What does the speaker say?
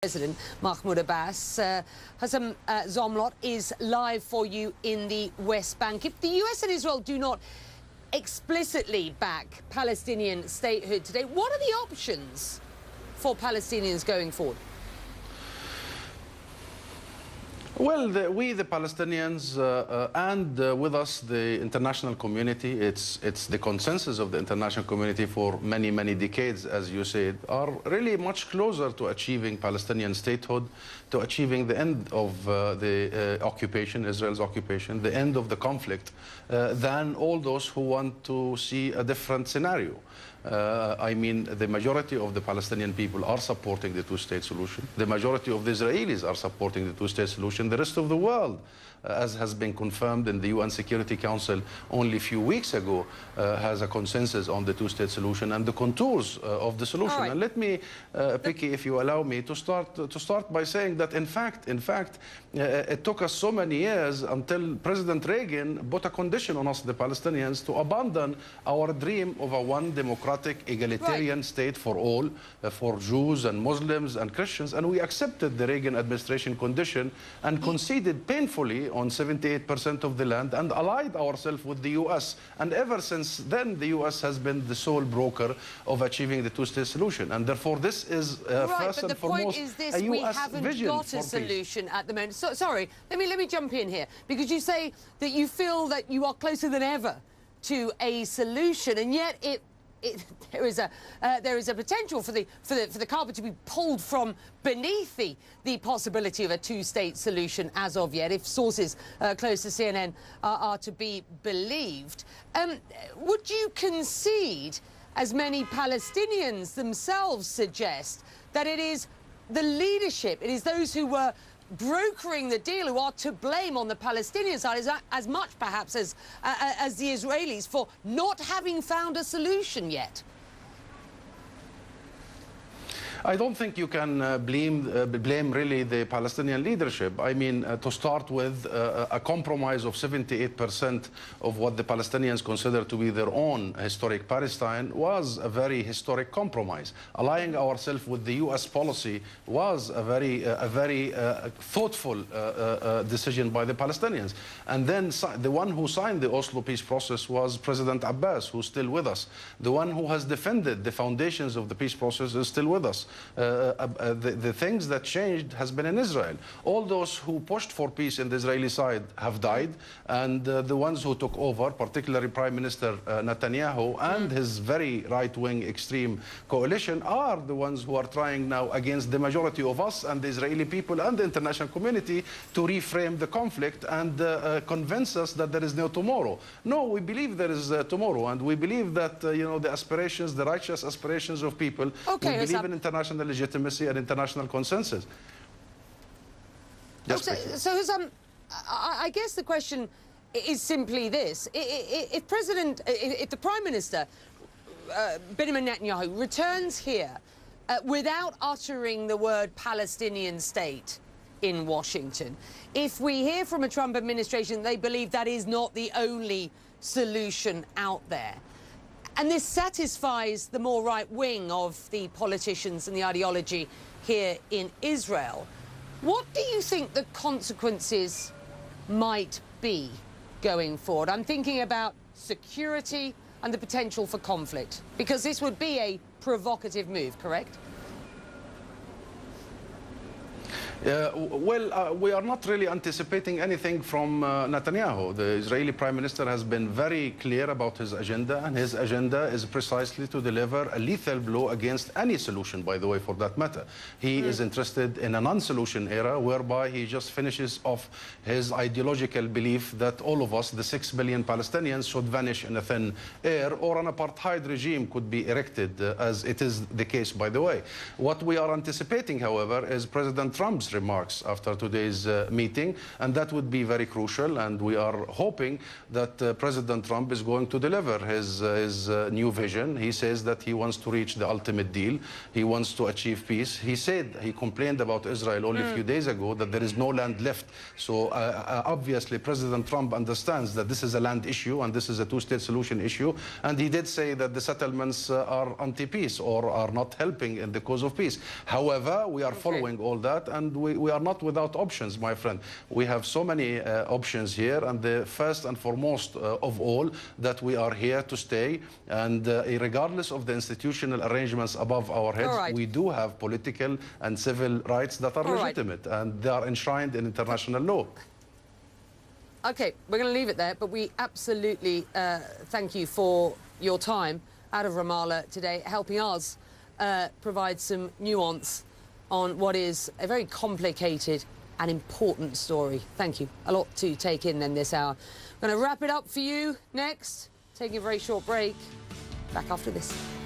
President Mahmoud Abbas. Husam Zomlot is live for you in the West Bank. If the US and Israel do not explicitly back Palestinian statehood today, what are the options for Palestinians going forward? Well, we, the Palestinians, and with us, the international community, it's the consensus of the international community for many, many decades, as you said, are really much closer to achieving Palestinian statehood, to achieving the end of the occupation, Israel's occupation, the end of the conflict, than all those who want to see a different scenario. I mean, the majority of the Palestinian people are supporting the two-state solution. The majority of the Israelis are supporting the two-state solution. The rest of the world, as has been confirmed in the UN Security Council only a few weeks ago, has a consensus on the two-state solution and the contours of the solution. Right. And let me, Picky, if you allow me, to start by saying that, in fact, it took us so many years until President Reagan put a condition on us, the Palestinians, to abandon our dream of a one democratic, egalitarian state for all, for Jews and Muslims and Christians, and we accepted the Reagan administration condition and conceded painfully on 78% of the land and allied ourselves with the US. And ever since then, the US has been the sole broker of achieving the two-state solution. And therefore, this is first and foremost a US vision for peace. We haven't got a solution at the moment. So, sorry, let me jump in here, because you say that you feel that you are closer than ever to a solution, and yet there is a potential for the carpet to be pulled from beneath the possibility of a two-state solution as of yet, if sources close to CNN are to be believed. Would you concede, as many Palestinians themselves suggest, that it is the leadership, it is those who were brokering the deal who are to blame on the Palestinian side, as much perhaps as the Israelis, for not having found a solution yet? I don't think you can blame really the Palestinian leadership. I mean, to start with, a compromise of 78% of what the Palestinians consider to be their own historic Palestine was a very historic compromise. Allying ourselves with the US policy was a very thoughtful decision by the Palestinians. And then the one who signed the Oslo peace process was President Abbas, who's still with us. The one who has defended the foundations of the peace process is still with us. The things that changed has been in Israel. All those who pushed for peace in the Israeli side have died, and the ones who took over, particularly Prime Minister Netanyahu and his very right-wing extreme coalition, are the ones who are trying now against the majority of us and the Israeli people and the international community to reframe the conflict and convince us that there is no tomorrow. No, we believe there is tomorrow, and we believe that the aspirations, the righteous aspirations of people, we believe in international legitimacy and international consensus. Yes, so Husam, I guess the question is simply this: if the Prime Minister Benjamin Netanyahu returns here without uttering the word Palestinian state in Washington, if we hear from a Trump administration they believe that is not the only solution out there, and this satisfies the more right wing of the politicians and the ideology here in Israel, what do you think the consequences might be going forward? I'm thinking about security and the potential for conflict, because this would be a provocative move, correct? We are not really anticipating anything from Netanyahu. The Israeli Prime Minister has been very clear about his agenda, and his agenda is precisely to deliver a lethal blow against any solution, by the way, for that matter. He is interested in a non-solution era whereby he just finishes off his ideological belief that all of us, the 6 billion Palestinians, should vanish in a thin air, or an apartheid regime could be erected, as it is the case, by the way. What we are anticipating, however, is President Trump's his remarks after today's meeting, and that would be very crucial. And we are hoping that President Trump is going to deliver his new vision. He says that he wants to reach the ultimate deal. He wants to achieve peace. He complained about Israel only a few days ago that there is no land left. So obviously President Trump understands that this is a land issue and this is a two-state solution issue. And he did say that the settlements are anti-peace or are not helping in the cause of peace. However, we are following all that, and we are not without options, my friend. We have so many options here, and the first and foremost of all, that we are here to stay, and regardless of the institutional arrangements above our heads, we do have political and civil rights that are legitimate, and they are enshrined in international law. Okay, we're going to leave it there, but we absolutely thank you for your time out of Ramallah today, helping us provide some nuance on what is a very complicated and important story. Thank you. A lot to take in then this hour. I'm going to wrap it up for you next, taking a very short break. Back after this.